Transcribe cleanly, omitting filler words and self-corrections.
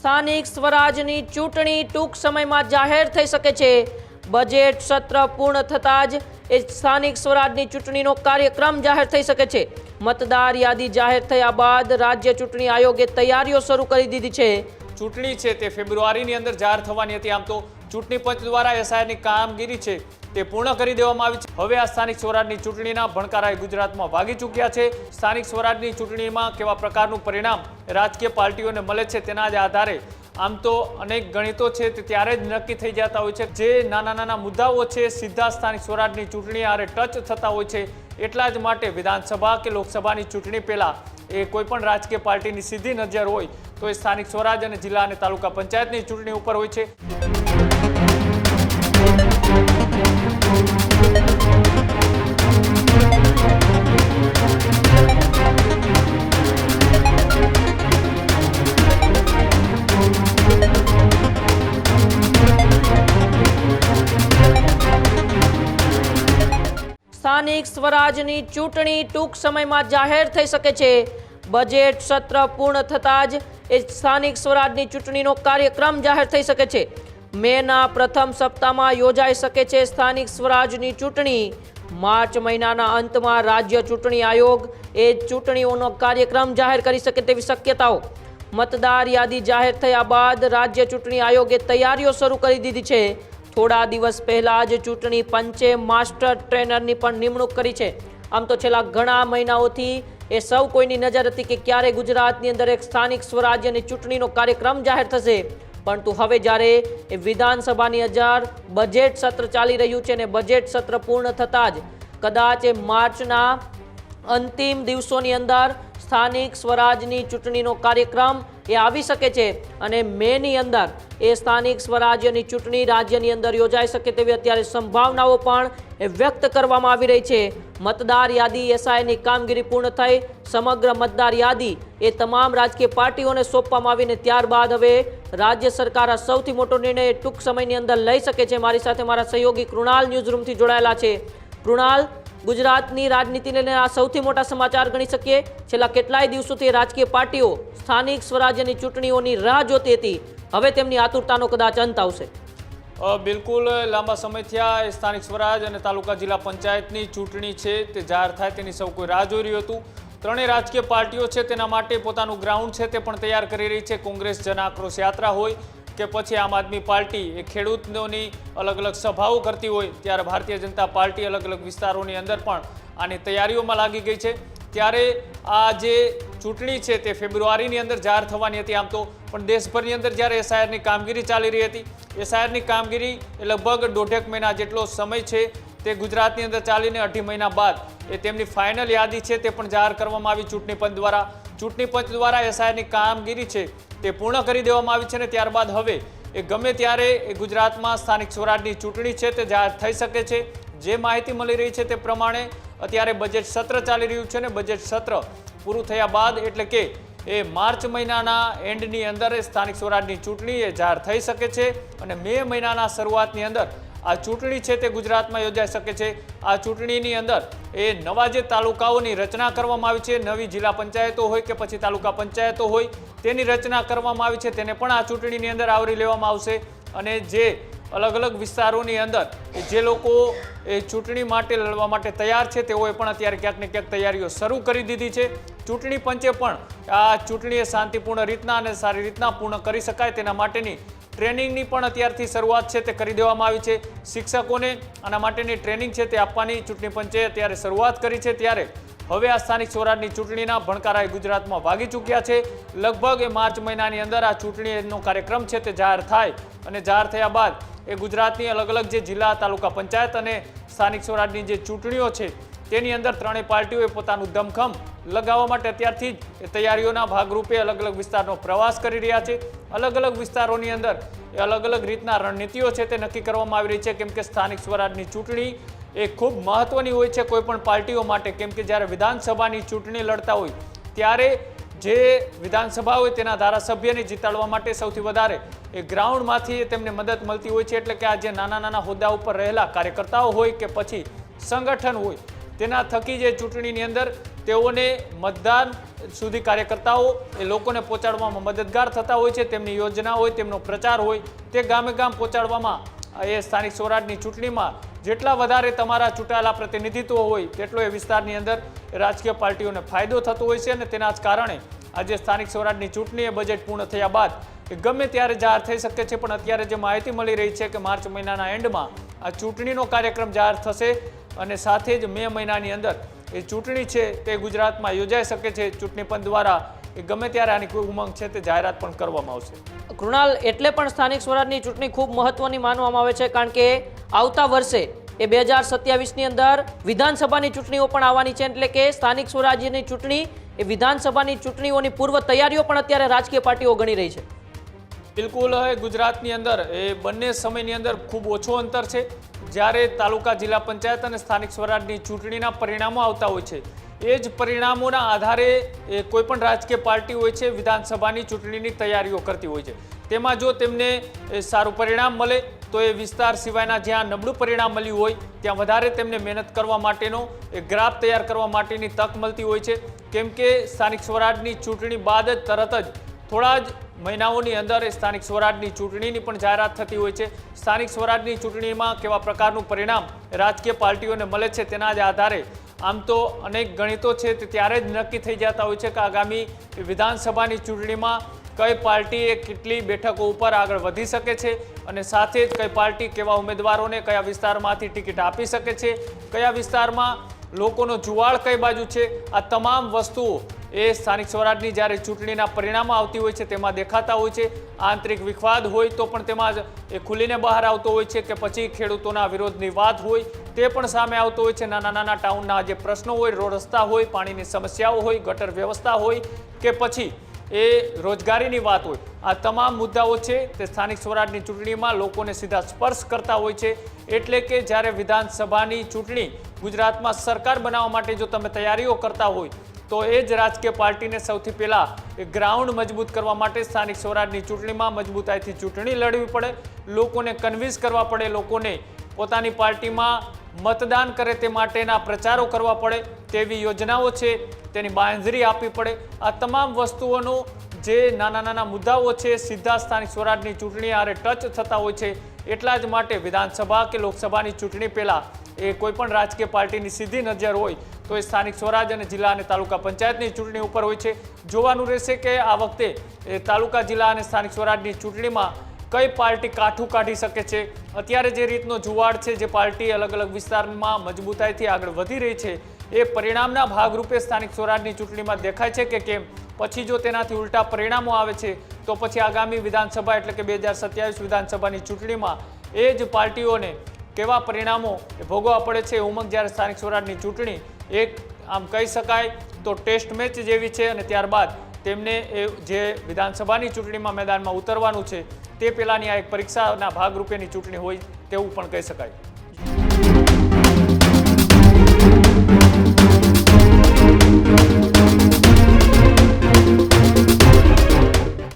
સ્થાનિક સ્વરાજની ચૂંટણી ટૂંક સમયમાં જાહેર થઈ શકે છે। બજેટ સત્ર પૂર્ણ થતાં જ એ સ્થાનિક સ્વરાજની ચૂંટણીનો કાર્યક્રમ જાહેર થઈ શકે છે। મતદાર યાદી જાહેર થયા બાદ રાજ્ય ચૂંટણી આયોગે તૈયારીઓ શરૂ કરી દીધી છે। ચૂંટણી છે તે ફેબ્રુઆરીની અંદર જાહેર થવાની હતી। આમ તો ચૂંટણી પંચ દ્વારા એસઆઈઆરની કામગીરી છે તે પૂર્ણ કરી દેવામાં આવી છે। હવે આ સ્થાનિક સ્વરાજની ચૂંટણીના ભણકારા ગુજરાતમાં વાગી ચૂક્યા છે। સ્થાનિક સ્વરાજની ચૂંટણીમાં કેવા પ્રકારનું પરિણામ રાજકીય પાર્ટીઓને મળે છે તેના જ આધારે આમ તો અનેક ગણિતો છે તે ત્યારે જ નક્કી થઈ જતા હોય છે। જે નાના નાના મુદ્દાઓ છે સીધા સ્થાનિક સ્વરાજની ચૂંટણી આરે ટચ થતા હોય છે। એટલા જ માટે વિધાનસભા કે લોકસભાની ચૂંટણી પહેલા એ કોઈ પણ રાજકીય પાર્ટીની સીધી નજર હોય તો એ સ્થાનિક સ્વરાજ અને જિલ્લા અને તાલુકા પંચાયતની ચૂંટણી ઉપર હોય છે। સ્થાનિક સ્વરાજની ચૂંટણી ટૂંક સમયમાં જાહેર થઈ શકે છે। બજેટ સત્ર પૂર્ણ થતાં જ એ સ્થાનિક સ્વરાજની ચૂંટણીનો કાર્યક્રમ જાહેર થઈ શકે છે। મેના પ્રથમ સપ્તાહમાં યોજાઈ શકે છે સ્થાનિક સ્વરાજની ચૂંટણી। માર્ચ મહિનાના અંતમાં રાજ્ય ચૂંટણી આયોગ એ ચૂંટણીઓનો કાર્યક્રમ જાહેર કરી શકે તેવી શક્યતાઓ। મતદાર યાદી જાહેર થયા બાદ રાજ્ય ચૂંટણી આયોગે તૈયારીઓ શરૂ કરી દીધી છે। થોડા દિવસ પહેલા જ ચૂંટણી પંચે માસ્ટર ટ્રેનરની પણ નિમણૂક કરી છે। આમ તો છેલ્લા ઘણા મહિનાઓથી એ સૌ કોઈની નજર હતી કે ક્યારે ગુજરાતની અંદર એક સ્થાનિક સ્વરાજ્યની ચૂંટણીનો કાર્યક્રમ જાહેર થશે, પરંતુ હવે જ્યારે એ વિધાનસભાની બજેટ સત્ર ચાલી રહ્યું છે અને બજેટ સત્ર પૂર્ણ થતાં જ કદાચ એ માર્ચના અંતિમ દિવસોની અંદર સ્થાનિક સ્વરાજની ચૂંટણીનો કાર્યક્રમ એ આવી શકે છે અને મેની અંદર એ સ્થાનિક સ્વરાજ્યની ચૂંટણી રાજ્યની અંદર યોજાઈ શકે તેવી અત્યારે સંભાવનાઓ પણ એ વ્યક્ત કરવામાં આવી રહી છે। મતદાર યાદી એસઆઈની કામગીરી પૂર્ણ થઈ સમગ્ર મતદાર યાદી એ તમામ રાજકીય પાર્ટીઓને સોંપવામાં આવીને ત્યારબાદ હવે રાજ્ય સરકાર આ સૌથી મોટો નિર્ણય ટૂંક સમયની અંદર લઈ શકે છે। મારી સાથે મારા સહયોગી કૃણાલ ન્યૂઝરૂમથી જોડાયેલા છે। કૃણાલ, ગુજરાતની રાજનીતિને લઈને આ સૌથી મોટા સમાચાર ગણી શકીએ। છેલ્લા કેટલાય દિવસોથી રાજકીય પાર્ટીઓ સ્થાનિક સ્વરાજ્યની ચૂંટણીઓની રાહ જોતી હતી, હવે તેમની આતુરતાનો કદાચ અંત આવશે। બિલકુલ, લાંબા સમયથી આ સ્થાનિક સ્વરાજ અને તાલુકા જિલ્લા પંચાયતની ચૂંટણી છે તે જાહેર થાય તેની સૌ કોઈ રાહ જોઈ રહ્યું હતું। ત્રણેય રાજકીય પાર્ટીઓ છે તેના માટે પોતાનું ગ્રાઉન્ડ છે તે પણ તૈયાર કરી રહી છે। કોંગ્રેસ જન આક્રોશ યાત્રા હોય કે પછી આમ આદમી પાર્ટી એ ખેડૂતોની અલગ અલગ સભાઓ કરતી હોય, ત્યારે ભારતીય જનતા પાર્ટી અલગ અલગ વિસ્તારોની અંદર પણ આની તૈયારીઓમાં લાગી ગઈ છે। ત્યારે આ જે ચૂંટણી છે તે ફેબ્રુઆરીની અંદર જાહેર થવાની હતી। આમ તો પણ દેશભરની અંદર જ્યારે એસઆઈઆરની કામગીરી ચાલી રહી હતી, એસઆઈઆરની કામગીરી એ લગભગ 1.5 મહિના જેટલો સમય છે તે ગુજરાતની અંદર ચાલીને 2.5 મહિના બાદ એ તેમની ફાઇનલ યાદી છે તે પણ જાહેર કરવામાં આવી ચૂંટણી પંચ દ્વારા। ચૂંટણી પંચ દ્વારા એસઆઈઆરની કામગીરી છે તે પૂર્ણ કરી દેવામાં આવી છે અને ત્યારબાદ હવે એ ગમે ત્યારે એ ગુજરાતમાં સ્થાનિક સ્વરાજની ચૂંટણી છે તે જાહેર થઈ શકે છે। જે માહિતી મળી રહી છે તે પ્રમાણે અત્યારે બજેટ સત્ર ચાલી રહ્યું છે અને બજેટ સત્ર પૂરું થયા બાદ એટલે કે એ માર્ચ મહિનાના એન્ડની અંદર સ્થાનિક સ્વરાજની ચૂંટણી એ જાહેર થઈ શકે છે અને મે મહિનાના શરૂઆતની અંદર આ ચૂંટણી છે તે ગુજરાતમાં યોજાઈ શકે છે। આ ચૂંટણીની અંદર એ નવા જે તાલુકાઓની રચના કરવામાં આવી છે, નવી જિલ્લા પંચાયતો હોય કે પછી તાલુકા પંચાયતો હોય તેની રચના કરવામાં આવી છે, તેને પણ આ ચૂંટણીની અંદર આવરી લેવામાં આવશે। અને જે અલગ અલગ વિસ્તારોની અંદર જે લોકો એ ચૂંટણી માટે લડવા માટે તૈયાર છે તેઓએ પણ અત્યારે ક્યાંક ને ક્યાંક તૈયારીઓ શરૂ કરી દીધી છે। ચૂંટણી પંચે પણ આ ચૂંટણી શાંતિપૂર્ણ રીતના અને સારી રીતના પૂર્ણ કરી શકાય તેના માટેની ટ્રેનિંગની પણ અત્યારથી શરૂઆત છે તે કરી દેવામાં આવી છે। શિક્ષકોને આના માટેની ટ્રેનિંગ છે તે આપવાની ચૂંટણી પંચે અત્યારે શરૂઆત કરી છે। ત્યારે હવે આ સ્થાનિક સ્વરાજની ચૂંટણીના ભણકારા ગુજરાતમાં વાગી ચૂક્યા છે। લગભગ માર્ચ મહિનાની અંદર આ ચૂંટણીનો કાર્યક્રમ છે તે જાહેર થાય અને જાહેર થયા બાદ એ ગુજરાતની અલગ અલગ જે જિલ્લા તાલુકા પંચાયત અને સ્થાનિક સ્વરાજની જે ચૂંટણીઓ છે તેની અંદર ત્રણેય પાર્ટીઓએ પોતાનું દમખમ લગાવવા માટે અત્યારથી જ એ તૈયારીઓના ભાગરૂપે અલગ અલગ વિસ્તારનો પ્રવાસ કરી રહ્યા છે। અલગ અલગ વિસ્તારોની અંદર એ અલગ અલગ રીતના રણનીતિઓ છે તે નક્કી કરવામાં આવી રહી છે, કેમ કે સ્થાનિક સ્વરાજની ચૂંટણી એ ખૂબ મહત્વની હોય છે કોઈ પણ પાર્ટીઓ માટે, કેમ કે જ્યારે વિધાનસભાની ચૂંટણી લડતા હોય ત્યારે જે વિધાનસભા હોય તેના ધારાસભ્યને જીતાડવા માટે સૌથી વધારે એ ગ્રાઉન્ડમાંથી તેમને મદદ મળતી હોય છે। એટલે કે આ જે નાના નાના હોદ્દા ઉપર રહેલા કાર્યકર્તાઓ હોય કે પછી સંગઠન હોય તેના થકી જે ચૂંટણીની અંદર તેઓને મતદાન સુધી કાર્યકર્તાઓ એ લોકોને પહોંચાડવામાં મદદગાર થતા હોય છે, તેમની યોજના હોય, તેમનો પ્રચાર હોય તે ગામે ગામ પહોંચાડવામાં એ સ્થાનિક સ્વરાજની ચૂંટણીમાં જેટલા વધારે તમારા ચૂંટાયેલા પ્રતિનિધિત્વ હોય તેટલો એ વિસ્તારની અંદર રાજકીય પાર્ટીઓને ફાયદો થતો હોય છે અને તેના જ કારણે આજે સ્થાનિક સ્વરાજની ચૂંટણી એ બજેટ પૂર્ણ થયા બાદ એ ગમે ત્યારે જાહેર થઈ શકે છે. પણ અત્યારે જે માહિતી મળી રહી છે કે માર્ચ મહિનાના એન્ડમાં આ ચૂંટણીનો કાર્યક્રમ જાહેર થશે અને સાથે જ મે મહિનાની અંદર એ ચૂંટણી છે તે ગુજરાતમાં યોજાઈ શકે છે. ચૂંટણી પંચ દ્વારા એ ગમે ત્યારે આની કોઈ ઉમંગ છે તે જાહેરાત પણ કરવામાં આવશે. કૃણાલ, એટલે પણ સ્થાનિક સ્વરાજની ચૂંટણી ખૂબ મહત્વની માનવામાં આવે છે, કારણ કે આવતા વર્ષે એ 2027ની અંદર વિધાનસભાની ચૂંટણીઓ પણ આવવાની છે. એટલે કે સ્થાનિક સ્વરાજ્યની ચૂંટણી એ વિધાનસભાની ચૂંટણીઓની પૂર્વ તૈયારીઓ પણ અત્યારે રાજકીય પાર્ટીઓ ગણી રહી છે. બિલકુલ, ગુજરાતની અંદર એ બંને સમયની અંદર ખૂબ ઓછો અંતર છે. જ્યારે તાલુકા જિલ્લા પંચાયત અને સ્થાનિક સ્વરાજની ચૂંટણીના પરિણામો આવતા હોય છે એ જ પરિણામોના આધારે એ કોઈ પણ રાજકીય પાર્ટી હોય છે વિધાનસભાની ચૂંટણીની તૈયારીઓ કરતી હોય છે. તેમાં જો તેમને સારું પરિણામ મળે તો એ વિસ્તાર સિવાયના જ્યાં નબળું પરિણામ મળ્યું હોય ત્યાં વધારે તેમને મહેનત કરવા માટેનો એ ગ્રાફ તૈયાર કરવા માટેની તક મળતી હોય છે. કેમ કે સ્થાનિક સ્વરાજની ચૂંટણી બાદ જ તરત જ થોડા જ મહિનાઓની અંદર એ સ્થાનિક સ્વરાજની ચૂંટણીની પણ જાહેરાત થતી હોય છે. સ્થાનિક સ્વરાજની ચૂંટણીમાં કેવા પ્રકારનું પરિણામ રાજકીય પાર્ટીઓને મળે છે તેના જ આધારે આમ તો અનેક ગણિતો છે તે ત્યારે જ નક્કી થઈ જતા હોય છે કે આગામી વિધાનસભાની ચૂંટણીમાં કઈ પાર્ટી એ કેટલી બેઠકો ઉપર આગળ વધી શકે છે અને સાથે જ કઈ પાર્ટી કેવા ઉમેદવારોને કયા વિસ્તારમાંથી ટિકિટ આપી શકે છે, કયા વિસ્તારમાં લોકોનો જુવાળ કઈ બાજુ છે. આ તમામ વસ્તુઓ એ સ્થાનિક સ્વરાજની જ્યારે ચૂંટણીના પરિણામો આવતી હોય છે તેમાં દેખાતા હોય છે. આંતરિક વિવાદ હોય તો પણ તેમાં એ ખુલીને બહાર આવતો હોય છે કે પછી ખેડૂતોના વિરોધની વાત હોય તે પણ સામે આવતો હોય છે. નાના નાના ટાઉનના જે પ્રશ્નો હોય, રોડ રસ્તા હોય, પાણીની સમસ્યાઓ હોય, ગટર વ્યવસ્થા હોય કે પછી એ રોજગારીની વાત હોય, આ તમામ મુદ્દાઓ છે તે સ્થાનિક સ્વરાજની ચૂંટણીમાં લોકોને સીધા સ્પર્શ કરતા હોય છે. એટલે કે જ્યારે વિધાનસભાની ચૂંટણી ગુજરાતમાં સરકાર બનાવવા માટે જો તમે તૈયારીઓ કરતા હોય તો એ જ રાજકીય પાર્ટીને સૌથી પહેલાં એ ગ્રાઉન્ડ મજબૂત કરવા માટે સ્થાનિક સ્વરાજની ચૂંટણીમાં મજબૂતાઈથી ચૂંટણી લડવી પડે, લોકોને કન્વિન્સ કરવા પડે, લોકોને પોતાની પાર્ટીમાં મતદાન કરે તે માટેના પ્રચારો કરવા પડે, તેવી યોજનાઓ છે તેની બાંયધરી આપવી પડે. આ તમામ વસ્તુઓનો જે નાના નાના મુદ્દાઓ છે સીધા સ્થાનિક સ્વરાજની ચૂંટણી આરે ટચ થતા હોય છે. એટલા જ માટે વિધાનસભા કે લોકસભાની ચૂંટણી પહેલાં એ કોઈપણ રાજકીય પાર્ટીની સીધી નજર હોય તો એ સ્થાનિક સ્વરાજ અને જિલ્લા અને તાલુકા પંચાયતની ચૂંટણી ઉપર હોય છે. જોવાનું રહેશે કે આ વખતે એ તાલુકા જિલ્લા અને સ્થાનિક સ્વરાજની ચૂંટણીમાં કઈ પાર્ટી કાઠું કાઢી શકે છે. અત્યારે જે રીતનો જુવાળ છે, જે પાર્ટી અલગ અલગ વિસ્તારમાં મજબૂતાઈથી આગળ વધી રહી છે એ પરિણામના ભાગરૂપે સ્થાનિક સ્વરાજની ચૂંટણીમાં દેખાય છે કે કેમ. પછી જો તેનાથી ઉલટા પરિણામો આવે છે તો પછી આગામી વિધાનસભા એટલે કે 2027 વિધાનસભાની ચૂંટણીમાં એ જ પાર્ટીઓને કેવા પરિણામો ભોગવવા પડે છે. ઉમંગ જ્યારે સ્થાનિક સ્વરાજની ચૂંટણી એક આમ કહી શકાય તો ટેસ્ટ મેચ જેવી છે અને ત્યારબાદ તેમને એ જે વિધાનસભાની ચૂંટણીમાં મેદાનમાં ઉતરવાનું છે તે પહેલાંની આ એક પરીક્ષાના ભાગરૂપેની ચૂંટણી હોય તેવું પણ કહી શકાય.